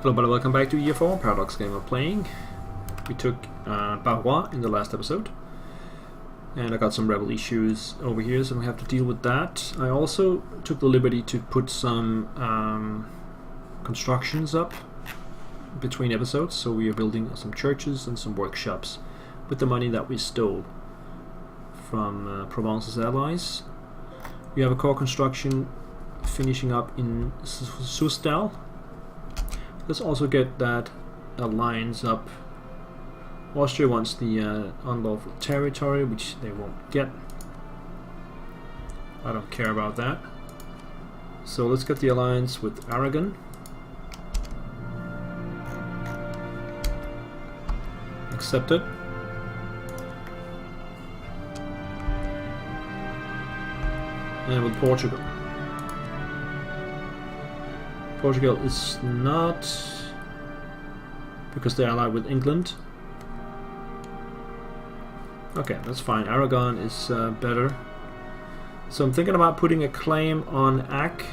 Hello, but welcome back to EU4, Paradox game of playing. We took Barrois in the last episode, and I got some rebel issues over here, so we have to deal with that. I also took the liberty to put some constructions up between episodes, so we are building some churches and some workshops with the money that we stole from Provence's allies. We have a core construction finishing up in Susdal. Let's also get that alliance up. Austria wants the unlawful territory, which they won't get. I don't care about that. So let's get the alliance with Aragon. Accept it. And with Portugal. Portugal is not, because they're allied with England. Okay, that's fine. Aragon is better. So I'm thinking about putting a claim on Ac,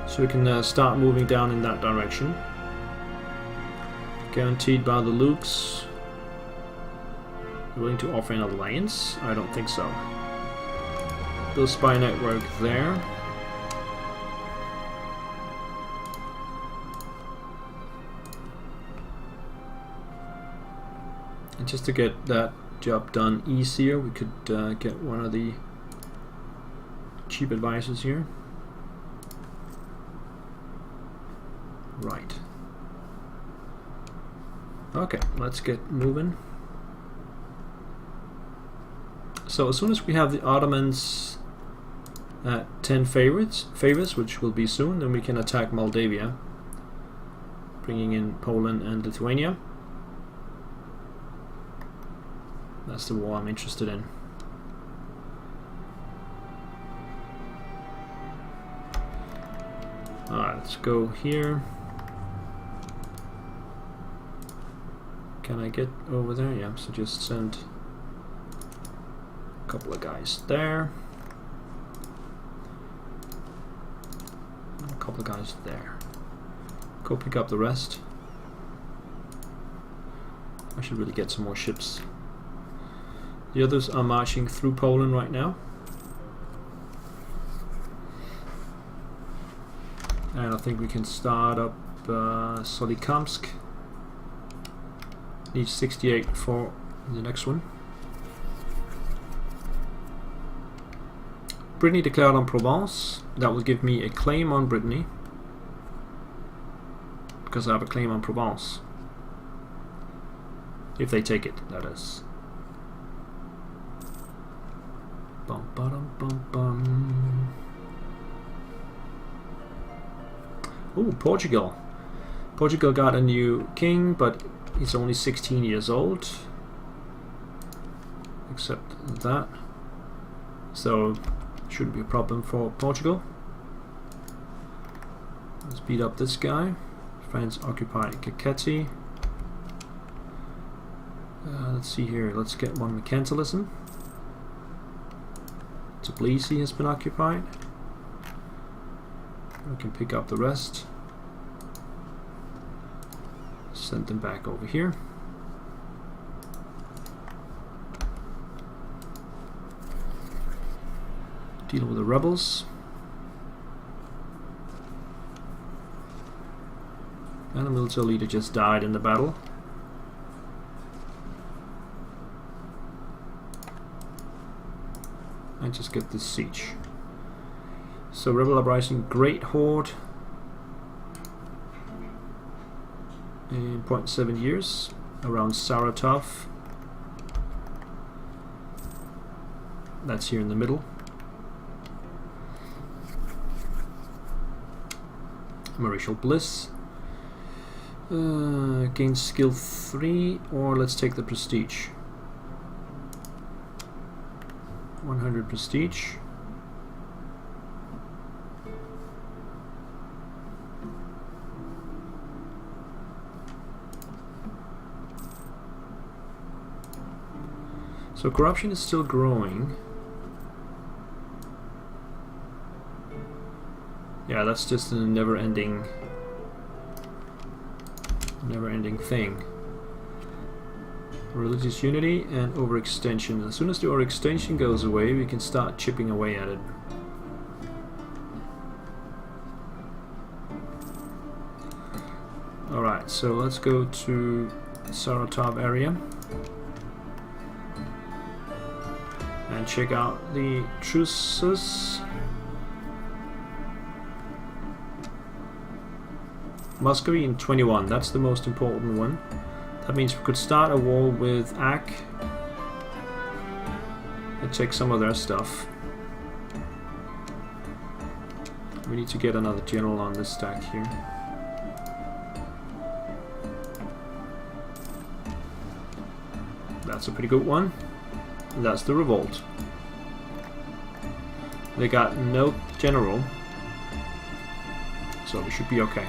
so we can start moving down in that direction. Guaranteed by the Lukes. Willing to offer an alliance? I don't think so. Build spy network there. And just to get that job done easier, we could get one of the cheap advisors here. Right. Okay, let's get moving. So as soon as we have the Ottomans at 10 favors, which will be soon, then we can attack Moldavia, bringing in Poland and Lithuania. That's the war I'm interested in. Alright, let's go here. Can I get over there? Yeah, so just send a couple of guys there. And a couple of guys there. Go pick up the rest. I should really get some more ships. The others are marching through Poland right now. And I think we can start up Solikamsk. Needs 68 for the next one. Brittany declared on Provence. That will give me a claim on Brittany, because I have a claim on Provence. If they take it, that is. Bum, ba-dum, bum, bum. Ooh, Portugal. Portugal got a new king, but he's only 16 years old. Except that. So, shouldn't be a problem for Portugal. Let's beat up this guy. France occupied Kakheti. Let's see here. Let's get one mercantilism. Tbilisi has been occupied. We can pick up the rest. Send them back over here. Deal with the rebels. And the military leader just died in the battle. And just get this siege. So rebel uprising, Great Horde in 0.7 years around Saratov. That's here in the middle. Martial Bliss. Gain skill 3, or let's take the prestige. 100 prestige. So corruption is still growing. Yeah, that's just a never-ending Never-ending thing. Religious unity and overextension. As soon as the overextension goes away, we can start chipping away at it. Alright, so let's go to Saratov area and check out the truces. Muscovy in 21, that's the most important one. That means we could start a war with AK and check some of their stuff. We need to get another general on this stack here. That's a pretty good one. That's the revolt. They got no general, so we should be okay.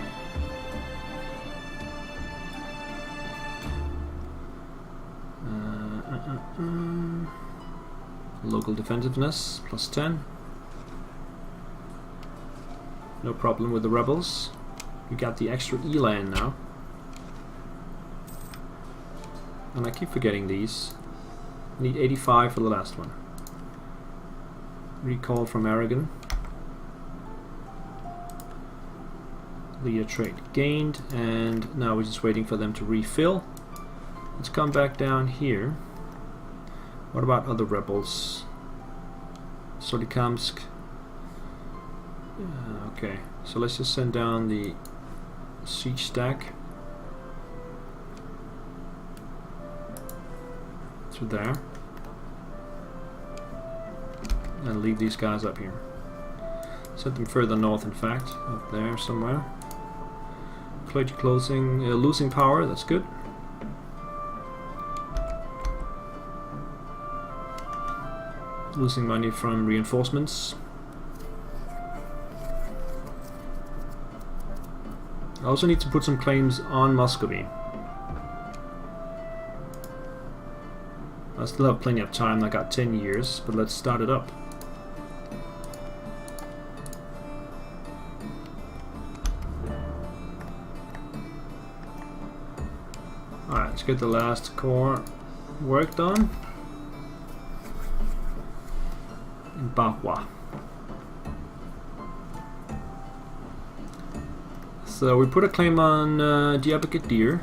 Local defensiveness plus 10. No problem with the rebels. We got the extra elan now. And I keep forgetting these. I need 85 for the last one. Recall from Aragon. Leader trait gained, and now we're just waiting for them to refill. Let's come back down here. What about other rebels? Solikamsk. Okay, so let's just send down the siege stack to there and leave these guys up here. Send them further north, in fact, up there somewhere. Clergy closing, losing power, that's good. Losing money from reinforcements. I also need to put some claims on Muscovy. I still have plenty of time, I got 10 years, but let's start it up. Alright, let's get the last core worked on. In Bahwa. So we put a claim on Diyarbakir.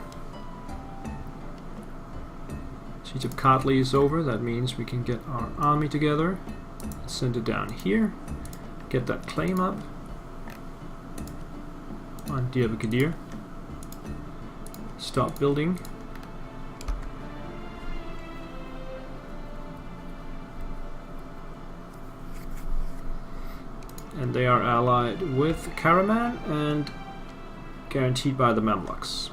Siege of Katli is over, that means we can get our army together. Send it down here. Get that claim up on Diyarbakir. Stop building. And they are allied with Karaman and guaranteed by the Mamluks.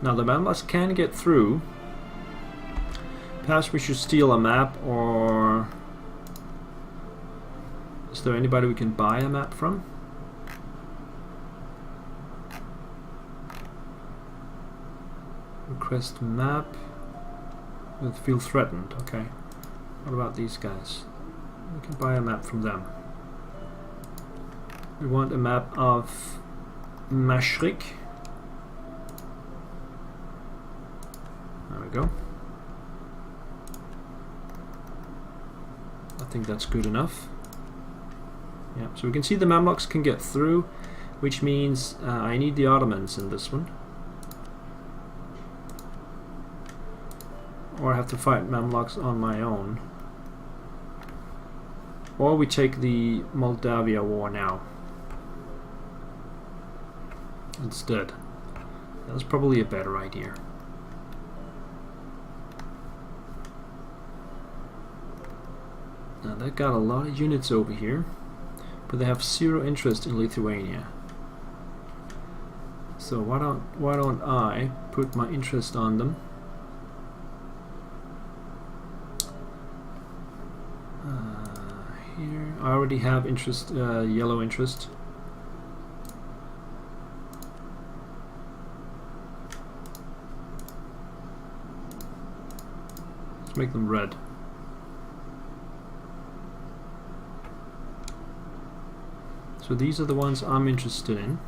Now the Mamluks can get through. Perhaps we should steal a map, or is there anybody we can buy a map from? Request map with feel threatened. Okay. What about these guys? We can buy a map from them. We want a map of Mashrik. There we go. I think that's good enough. Yeah, so we can see the Mamluks can get through, which means I need the Ottomans in this one. Or I have to fight Mamluks on my own. Or we take the Moldavia war now instead. That's probably a better idea. Now they've got a lot of units over here, but they have zero interest in Lithuania. So why don't I put my interest on them? Here I already have interest, yellow interest. Let's make them red. So these are the ones I'm interested in.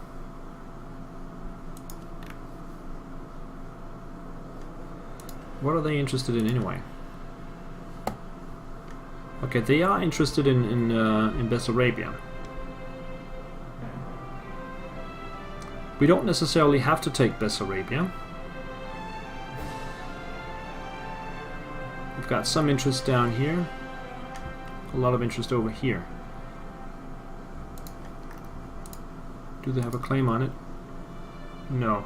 What are they interested in anyway? Okay, they are interested in Bessarabia. We don't necessarily have to take Bessarabia. We've got some interest down here. A lot of interest over here. Do they have a claim on it? No.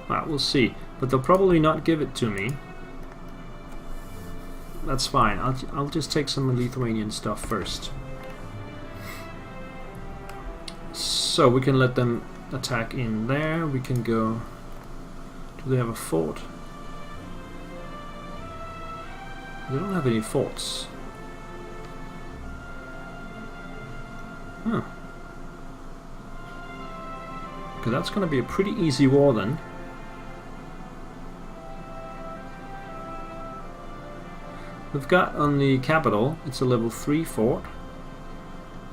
Well, we'll see. But they'll probably not give it to me. That's fine. I'll just take some Lithuanian stuff first. So we can let them attack in there. We can go... Do they have a fort? They don't have any forts. Huh. Okay, that's going to be a pretty easy war then. We've got on the capital, it's a level 3 fort.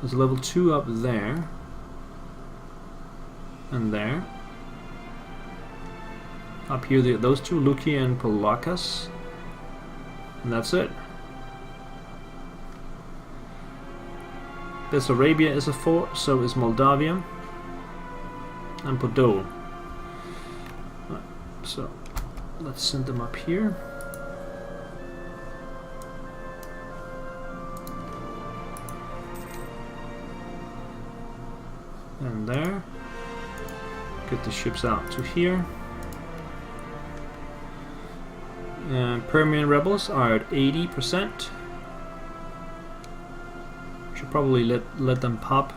There's a level 2 up there. And there. Up here, those two, Luki and Polakas. And that's it. Bessarabia is a fort, so is Moldavia. And Podol. Right, so, let's send them up here. And there. Get the ships out to here. And Permian rebels are at 80%. Should probably let them pop.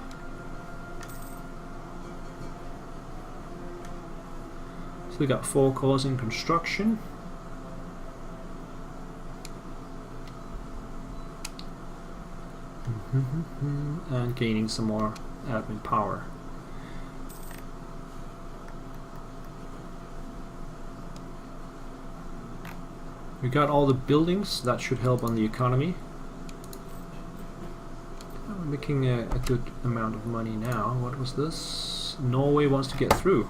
So we got 4 cores in construction. And gaining some more admin power. We got all the buildings, that should help on the economy. We're making a good amount of money now. What was this? Norway wants to get through.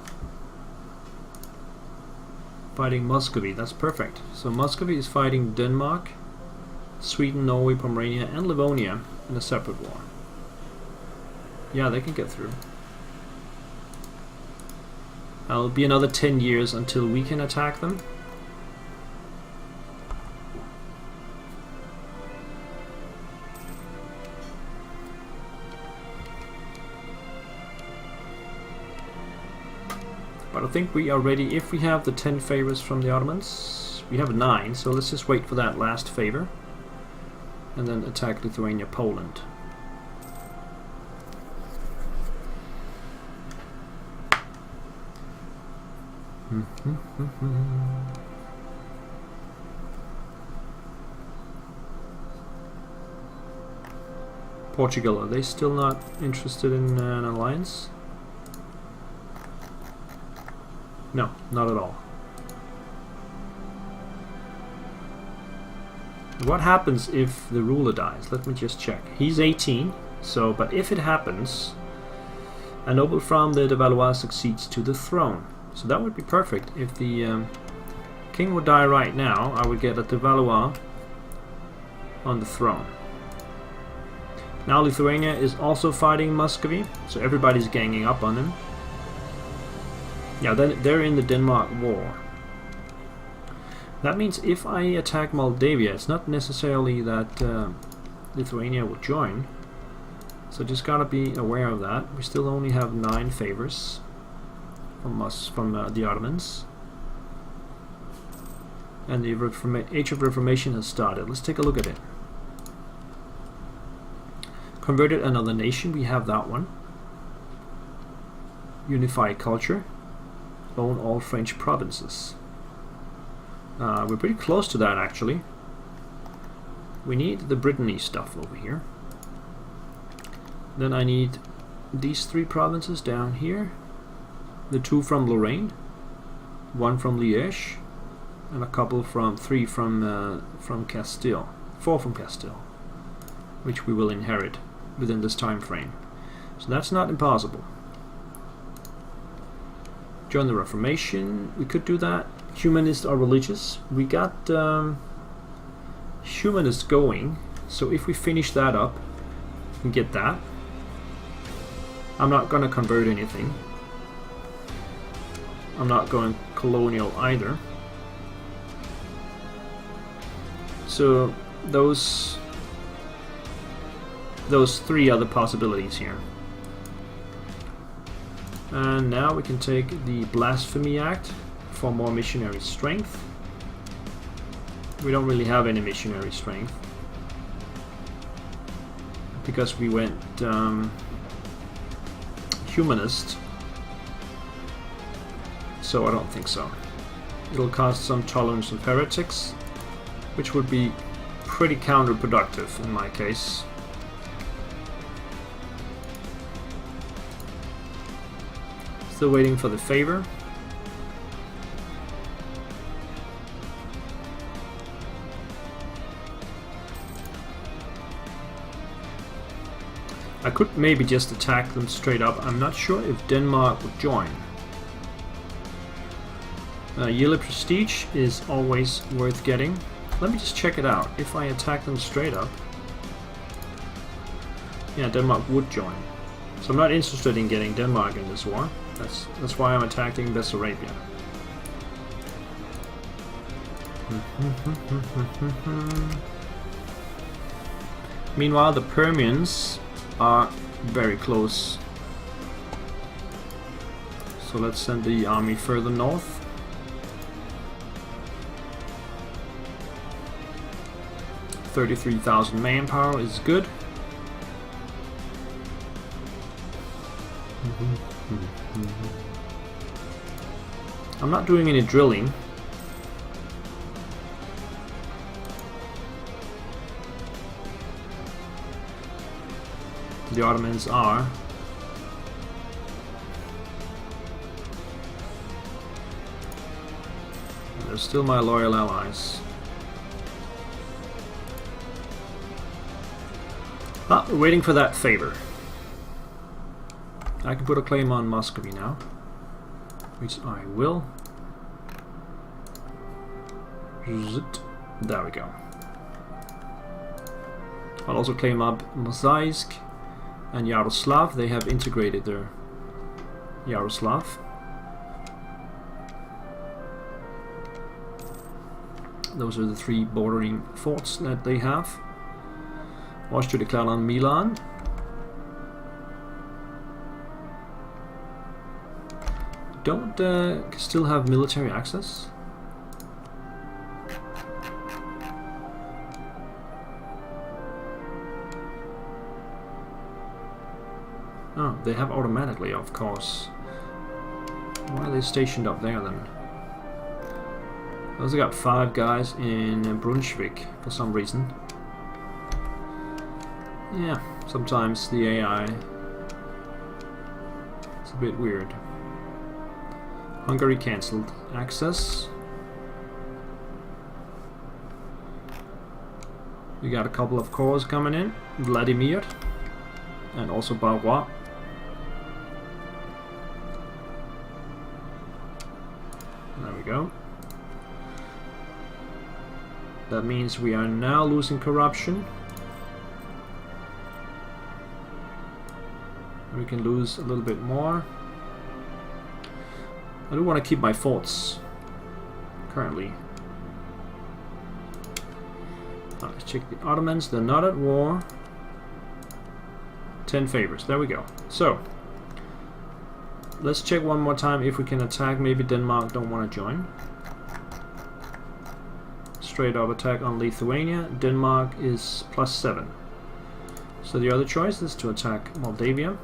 Fighting Muscovy, that's perfect. So Muscovy is fighting Denmark, Sweden, Norway, Pomerania and Livonia in a separate war. Yeah, they can get through. It'll be another 10 years until we can attack them. But I think we are ready if we have the 10 favors from the Ottomans. We have 9, so let's just wait for that last favor. And then attack Lithuania, Poland. Portugal, are they still not interested in an alliance? No, not at all. What happens if the ruler dies? Let me just check. He's 18, so, but if it happens, a noble from the Valois succeeds to the throne. So that would be perfect. If the king would die right now, I would get a de Valois on the throne. Now Lithuania is also fighting Muscovy, so everybody's ganging up on them. Yeah, they're in the Denmark war. That means if I attack Moldavia, it's not necessarily that Lithuania will join. So just gotta be aware of that. We still only have 9 favors from the Ottomans. And the Age of Reformation has started. Let's take a look at it. Converted another nation, we have that one. Unify culture. Own all French provinces. We're pretty close to that actually. We need the Brittany stuff over here. Then I need these 3 provinces down here. The 2 from Lorraine, 1 from Liège, and a couple from 3 from Castile, 4 from Castile, which we will inherit within this time frame. So that's not impossible. Join the Reformation, we could do that. Humanists are religious. We got humanists going, so if we finish that up and get that, I'm not gonna convert anything. I'm not going colonial either. So those three are the possibilities here. And now we can take the Blasphemy Act for more missionary strength. We don't really have any missionary strength because we went humanist, so I don't think so. It'll cost some tolerance of heretics, which would be pretty counterproductive in my case. Still waiting for the favor. I could maybe just attack them straight up. I'm not sure if Denmark would join. Yearly prestige is always worth getting. Let me just check it out. If I attack them straight up, yeah, Denmark would join. So I'm not interested in getting Denmark in this war. That's why I'm attacking Bessarabia. Meanwhile, the Permians are very close. So let's send the army further north. $33,000 manpower is good. I'm not doing any drilling. The Ottomans are. They're still my loyal allies. Ah, we're waiting for that favor. I can put a claim on Muscovy now, which I will. There we go. I'll also claim up Mozaisk and Yaroslav. They have integrated their Yaroslav. Those are the three bordering forts that they have. Austria declared on Milan. Don't still have military access? Oh, they have automatically, of course. Why are they stationed up there then? I also got 5 guys in Brunswick for some reason. Yeah, sometimes the AI is a bit weird. Hungary cancelled access. We got a couple of corps coming in. Vladimir and also Barrois. There we go. That means we are now losing corruption. We can lose a little bit more. I do want to keep my forts currently. Let's check the Ottomans. They're not at war. 10 favors. There we go. So let's check one more time if we can attack. Maybe Denmark don't want to join. Straight up attack on Lithuania. Denmark is +7. So the other choice is to attack Moldavia,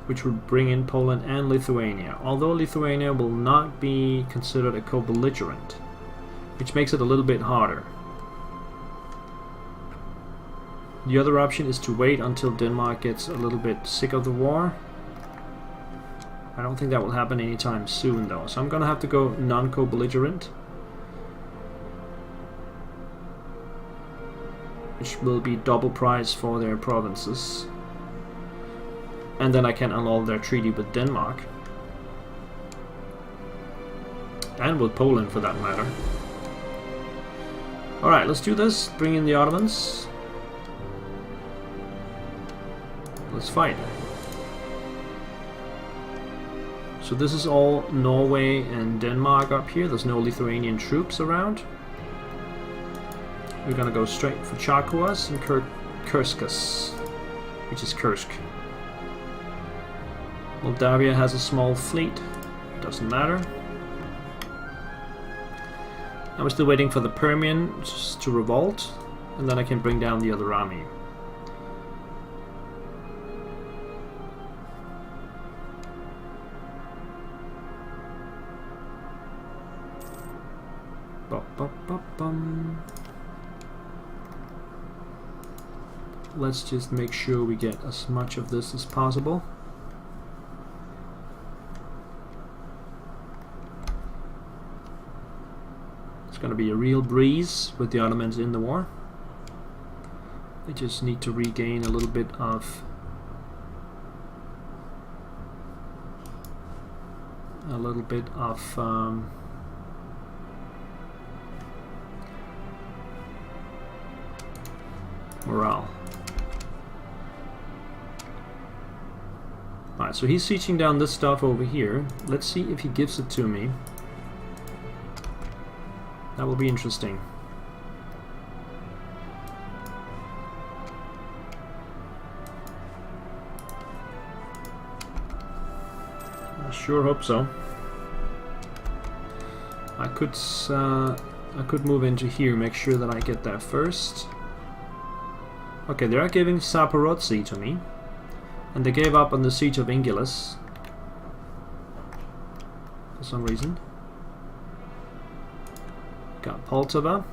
which would bring in Poland and Lithuania. Although Lithuania will not be considered a co-belligerent, which makes it a little bit harder. The other option is to wait until Denmark gets a little bit sick of the war. I don't think that will happen anytime soon though, so I'm gonna have to go non-co-belligerent, which will be double price for their provinces. And then I can annul their treaty with Denmark. And with Poland, for that matter. Alright, let's do this. Bring in the Ottomans. Let's fight. So this is all Norway and Denmark up here. There's no Lithuanian troops around. We're gonna go straight for Charkoas and Kurskas, which is Kursk. Moldavia has a small fleet. Doesn't matter. I was still waiting for the Permians to revolt, and then I can bring down the other army. Let's just make sure we get as much of this as possible. It's going to be a real breeze with the Ottomans in the war. They just need to regain a little bit of morale. Alright, so he's sieging down this stuff over here. Let's see if he gives it to me. That will be interesting. I sure hope so. I could move into here, make sure that I get there first. Okay, they are giving Zaporozhye to me. And they gave up on the siege of Ingilis. For some reason. Got Poltava.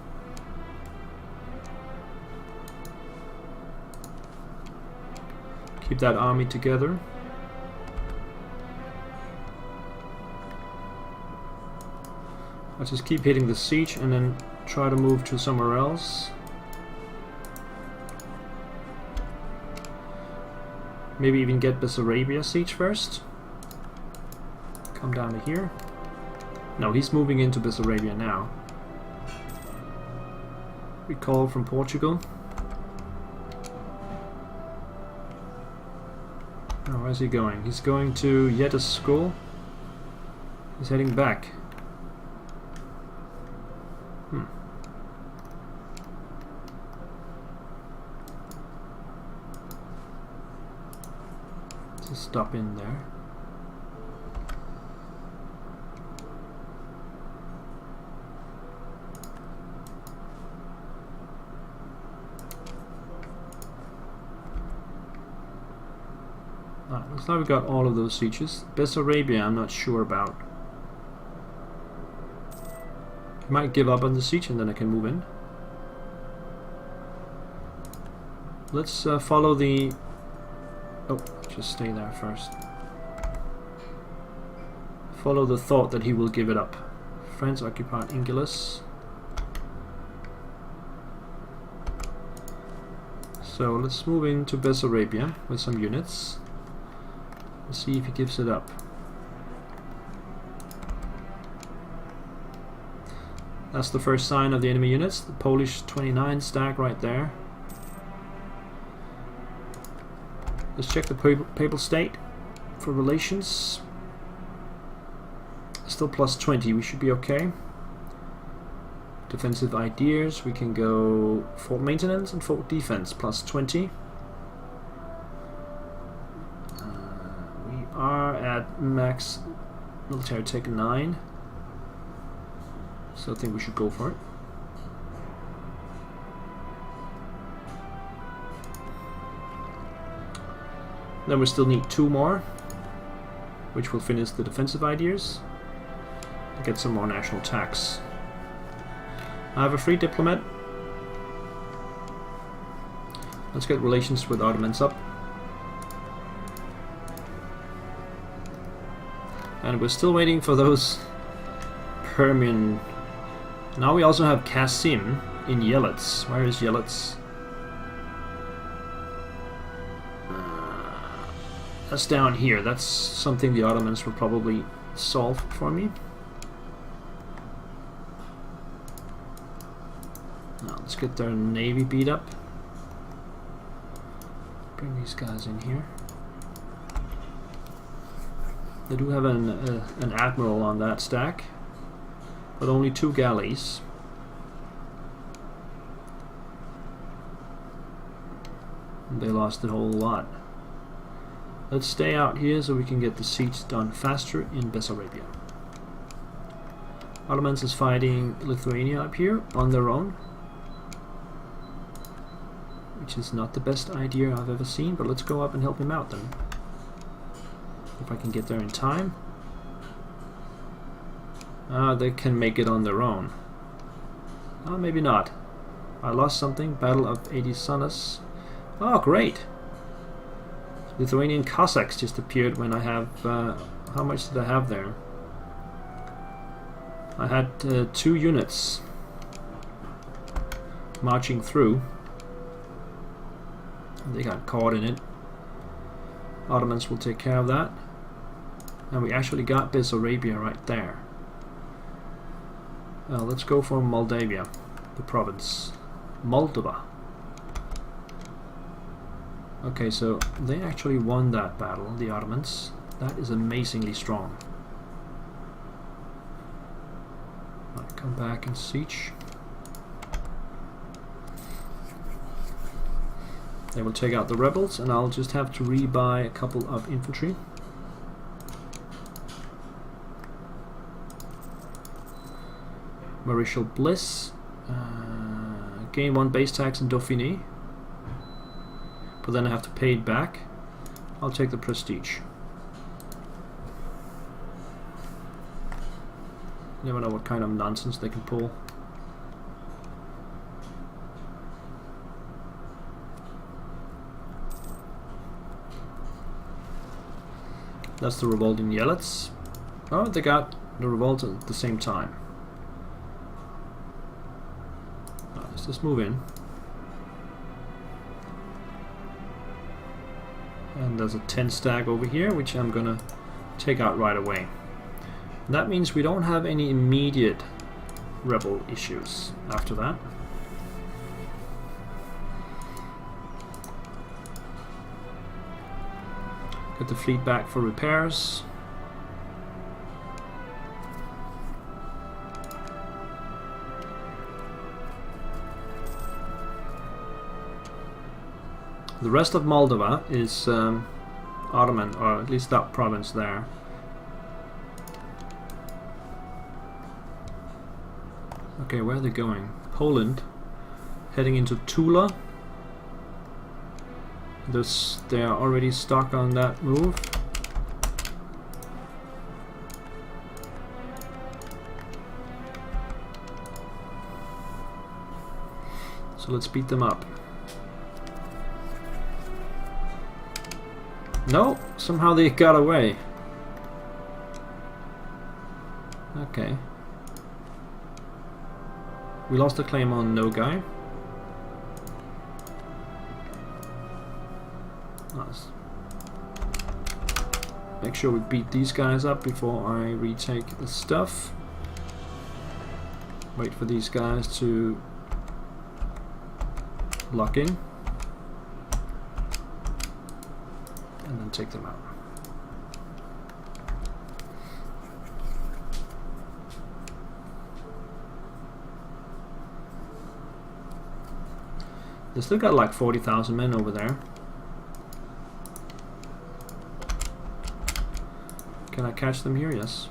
Keep that army together. I'll just keep hitting the siege and then try to move to somewhere else. Maybe even get Bessarabia siege first. Come down to here. No, he's moving into Bessarabia now. Recall from Portugal. Oh, where's he going? He's going to Yetta school. He's heading back. Let's stop in there. Looks like we got all of those sieges. Bessarabia I'm not sure about. I might give up on the siege and then I can move in. Let's follow the... Oh, just stay there first. Follow the thought that he will give it up. France occupied Ingilis. So let's move into Bessarabia with some units. Let's see if he gives it up. That's the first sign of the enemy units. The Polish 29 stack right there. Let's check the Papal State for relations. Still plus 20, we should be okay. Defensive ideas, we can go fort maintenance and fort defense, plus 20. We are at max military tech 9. So I think we should go for it. Then we still need 2 more, which will finish the defensive ideas and get some more national tax. I have a free diplomat. Let's get relations with Ottomans up. And we're still waiting for those Permian. Now we also have Kasim in Yelets. Where is Yelets? That's down here. That's something the Ottomans will probably solve for me. Let's get their navy beat up. Bring these guys in here. They do have an admiral on that stack, but only 2 galleys. And they lost a whole lot. Let's stay out here so we can get the siege done faster in Bessarabia. Ottomans is fighting Lithuania up here on their own, which is not the best idea I've ever seen, but let's go up and help him out then. If I can get there in time. They can make it on their own. Maybe not. I lost something. Battle of Edisanus. Oh, great! Lithuanian Cossacks just appeared when I have... how much did I have there? I had 2 units marching through. They got caught in it. Ottomans will take care of that. And we actually got Bessarabia right there. Let's go for Moldavia, the province. Moldova. Okay, so they actually won that battle, the Ottomans. That is amazingly strong. Right, come back and siege. They will take out the rebels, and I'll just have to rebuy a couple of infantry. Maréchal Bliss. Gain 1 base tax in Dauphiné. But then I have to pay it back. I'll take the prestige. You never know what kind of nonsense they can pull. That's the revolt in Yelets. Oh, they got the revolt at the same time. Let's just move in. And there's a 10 stag over here, which I'm gonna take out right away. And that means we don't have any immediate rebel issues after that. Get the fleet back for repairs. The rest of Moldova is Ottoman, or at least that province there. Okay, where are they going? Poland, heading into Tula. They are already stuck on that move. So let's beat them up. No, somehow they got away. Okay. We lost the claim on Nogai. Nice. Make sure we beat these guys up before I retake the stuff. Wait for these guys to lock in. And then take them out. They still got like 40,000 men over there. Can I catch them here? Yes.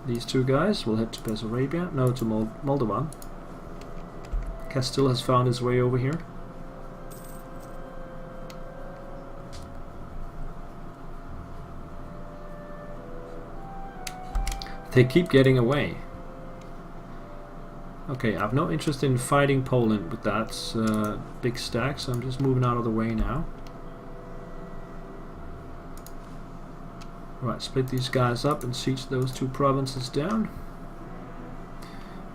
These 2 guys will head to Bessarabia. No, to Moldova. Castile has found his way over here. They keep getting away. Okay, I have no interest in fighting Poland with that big stack, so I'm just moving out of the way now. Right, split these guys up and siege those 2 provinces down.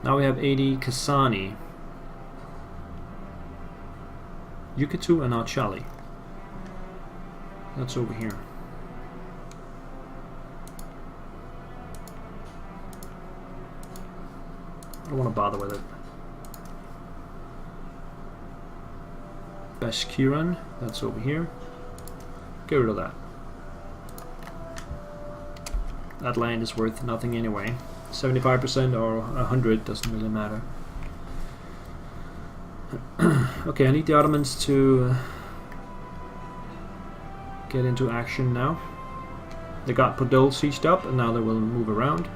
Now we have 80 Kasani, Yukato and Archali. That's over here. I don't want to bother with it. Bashkiran, that's over here. Get rid of that. That land is worth nothing anyway. 75% or 100 doesn't really matter. Okay, I need the Ottomans to get into action now. They got Podol sieged up and now they will move around.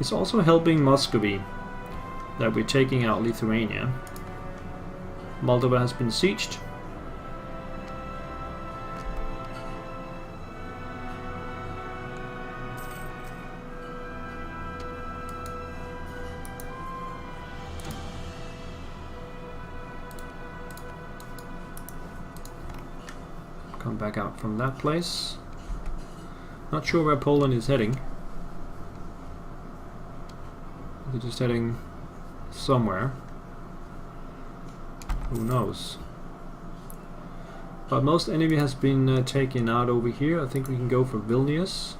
It's also helping Muscovy that we're taking out Lithuania. Moldova has been sieged. Come back out from that place. Not sure where Poland is heading. They're just heading somewhere. Who knows? But most enemy has been taken out over here. I think we can go for Vilnius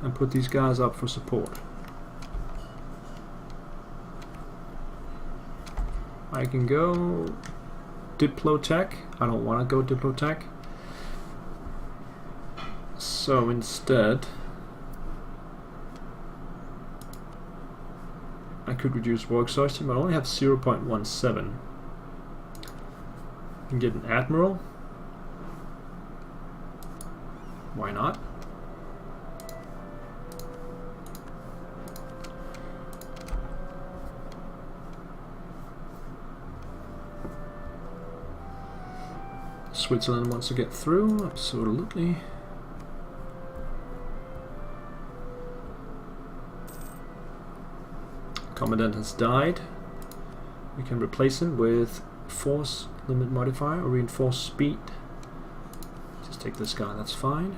and put these guys up for support. I can go Diplotech. I don't want to go Diplotech. So instead I could reduce war exhaustion, but I only have 0.17. I can get an admiral. Why not? Switzerland wants to get through, absolutely. Commandant has died. We can replace him with force limit modifier or reinforced speed. Just take this guy, that's fine.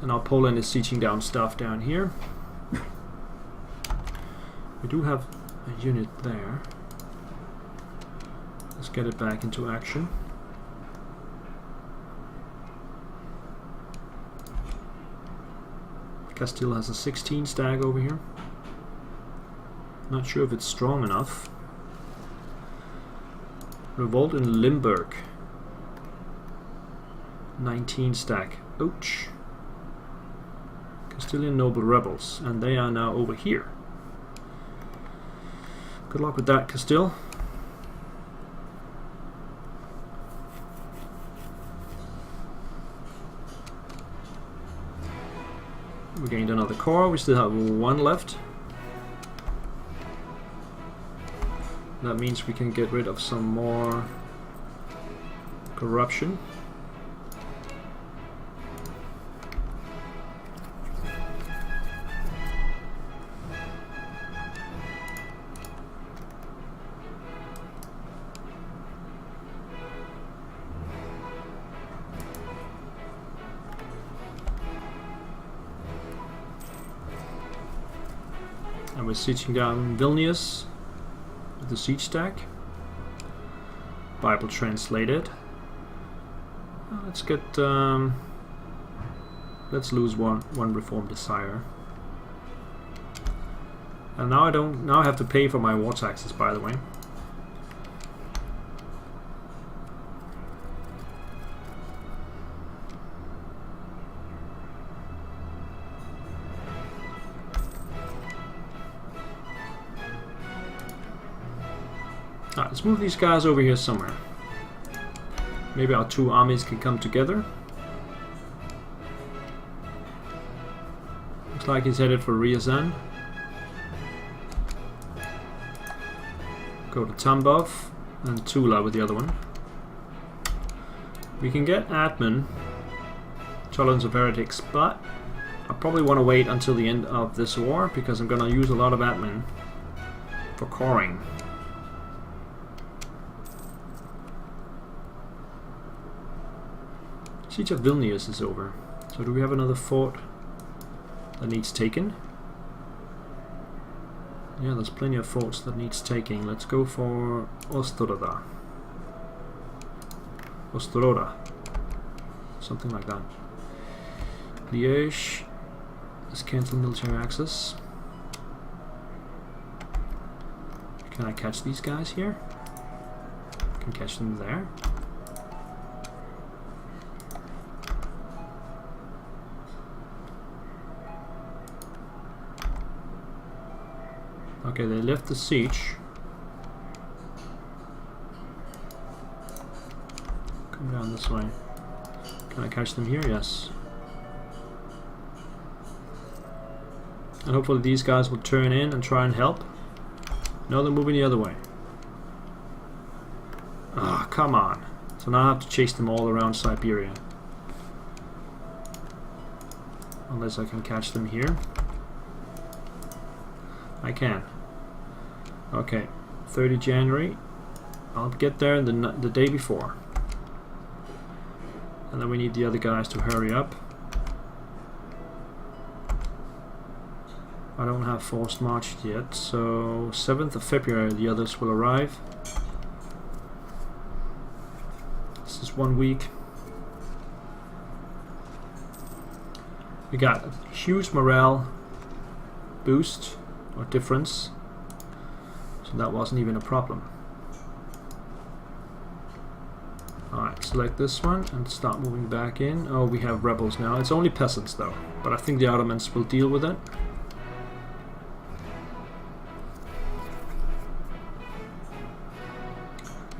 And now Poland is sieging down stuff down here. We do have a unit there. Let's get it back into action. Castile has a 16 stag over here. Not sure if it's strong enough. Revolt in Limburg. 19 stag. Ouch. Castilian noble rebels, and they are now over here. Good luck with that, Castile. We gained another core, we still have one left. That means we can get rid of some more corruption. And we're sieging down Vilnius with the siege stack. Bible translated. Let's get let's lose one reform desire. And now I have to pay for my war taxes, by the way. Alright, let's move these guys over here somewhere. Maybe our two armies can come together. Looks like he's headed for Ryazan. Go to Tambov and Tula with the other one. We can get admin, Tolerance of Heretics, but I probably want to wait until the end of this war because I'm going to use a lot of admin for coring. Siege of Vilnius is over. So do we have another fort that needs taken? Yeah, there's plenty of forts that needs taking. Let's go for Ostroda. something like that. Liège. Let's cancel military access. Can I catch these guys here? Can catch them there. Okay, they left the siege. Come down this way. Can I catch them here? Yes. And hopefully these guys will turn in and try and help. No, they're moving the other way. Ah, come on. So now I have to chase them all around Siberia. Unless I can catch them here. I can. Okay, 30 January. I'll get there the day before. And then we need the other guys to hurry up. I don't have forced march yet, so 7th of February the others will arrive. This is 1 week. We got a huge morale boost or difference, so that wasn't even a problem. Alright, select this one and start moving back in. Oh, we have rebels now. It's only peasants though, but I think the Ottomans will deal with it.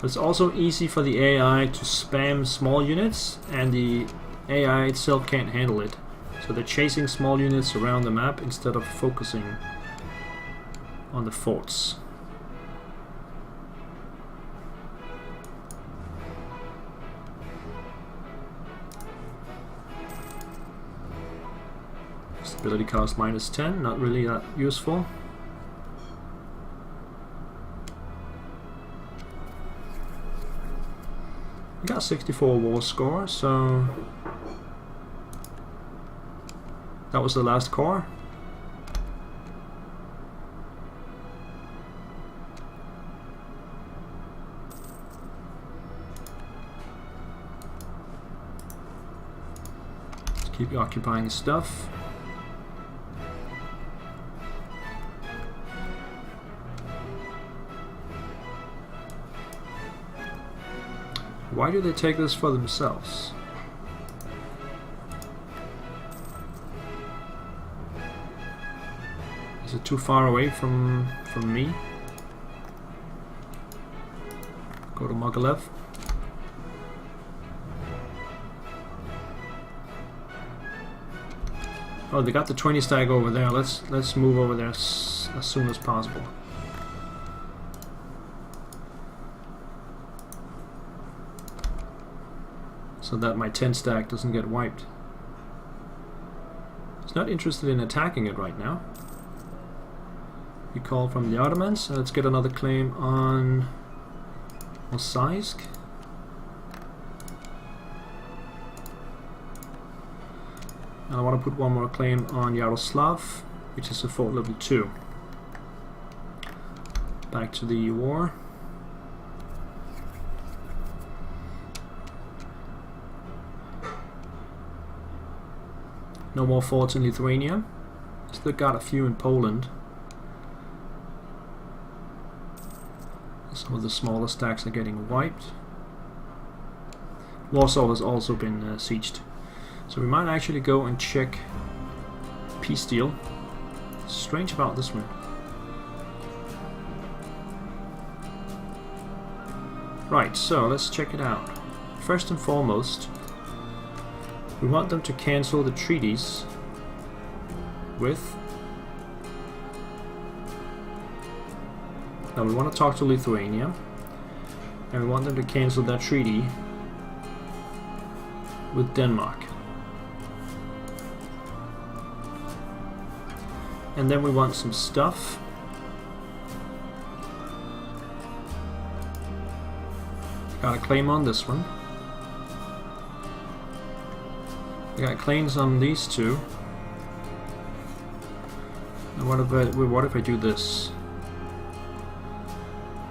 It's also easy for the AI to spam small units, and the AI itself can't handle it. So they're chasing small units around the map instead of focusing on the forts. Stability cost -10, not really that useful. We got 64 war score, so that was the last core. Let's keep occupying stuff. Why do they take this for themselves? Is it too far away from me? Go to Mogilev. Oh, they got the 20 stag over there. Let's move over there as soon as possible. So that my 10 stack doesn't get wiped. It's not interested in attacking it right now. We call from the Ottomans. So let's get another claim on Osaisk. And I want to put one more claim on Yaroslav, which is a fort level 2. Back to the war. No more forts in Lithuania. Still got a few in Poland. Some of the smaller stacks are getting wiped. Warsaw has also been sieged. So we might actually go and check peace deal. Strange about this one. Right, so let's check it out. First and foremost, we want them to cancel the treaties with... Now we want to talk to Lithuania, and we want them to cancel that treaty with Denmark. And then we want some stuff. Got a claim on this one. I got claims on these two. And what if I do this?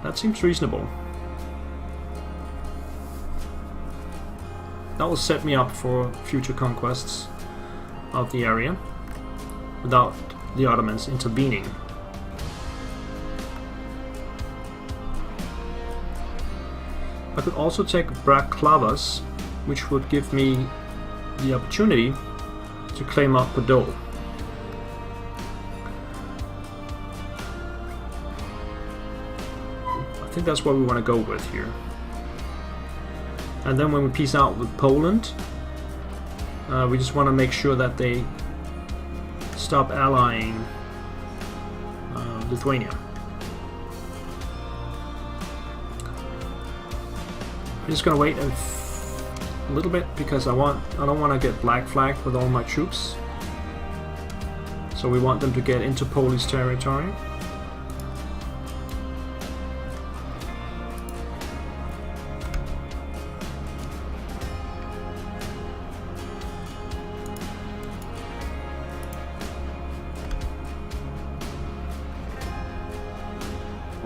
That seems reasonable. That will set me up for future conquests of the area without the Ottomans intervening. I could also take Bratislava, which would give me the opportunity to claim up Podol. I think that's what we want to go with here. And then when we peace out with Poland, we just want to make sure that they stop allying Lithuania. I'm just gonna wait a little bit because I don't want to get black flagged with all my troops. So we want them to get into Polish territory.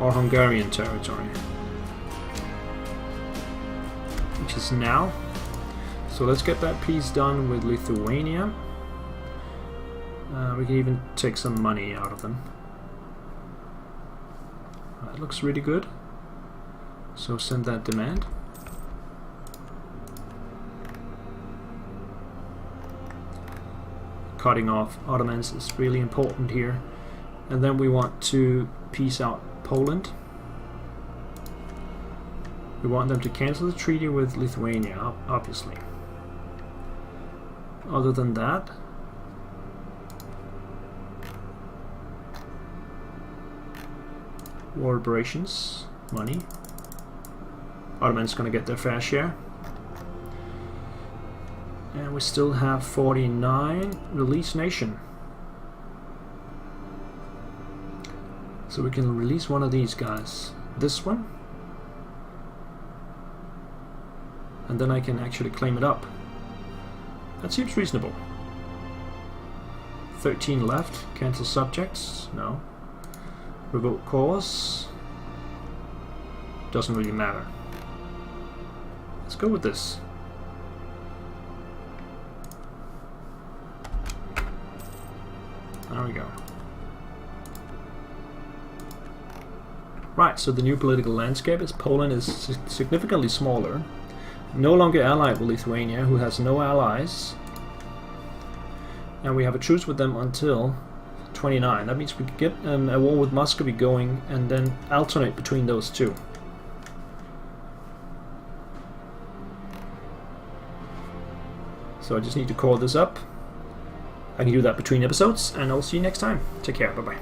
Or Hungarian territory, which is now. So let's get that peace done with Lithuania. We can even take some money out of them. That looks really good. So send that demand. Cutting off Ottomans is really important here. And then we want to peace out Poland. We want them to cancel the treaty with Lithuania, obviously. Other than that, war reparations, money. Ottomans gonna get their fair share. And we still have 49 release nation. So we can release one of these guys. This one. And then I can actually claim it up. That seems reasonable. 13 left. Cancel subjects. No. Revoke cause. Doesn't really matter. Let's go with this. There we go. Right, so the new political landscape is Poland is significantly smaller, no longer allied with Lithuania, who has no allies, and we have a truce with them until 29. That means we could get a war with Muscovy going and then alternate between those two. So I just need to call this up. I can do that between episodes, and I'll see you next time. Take care, bye bye.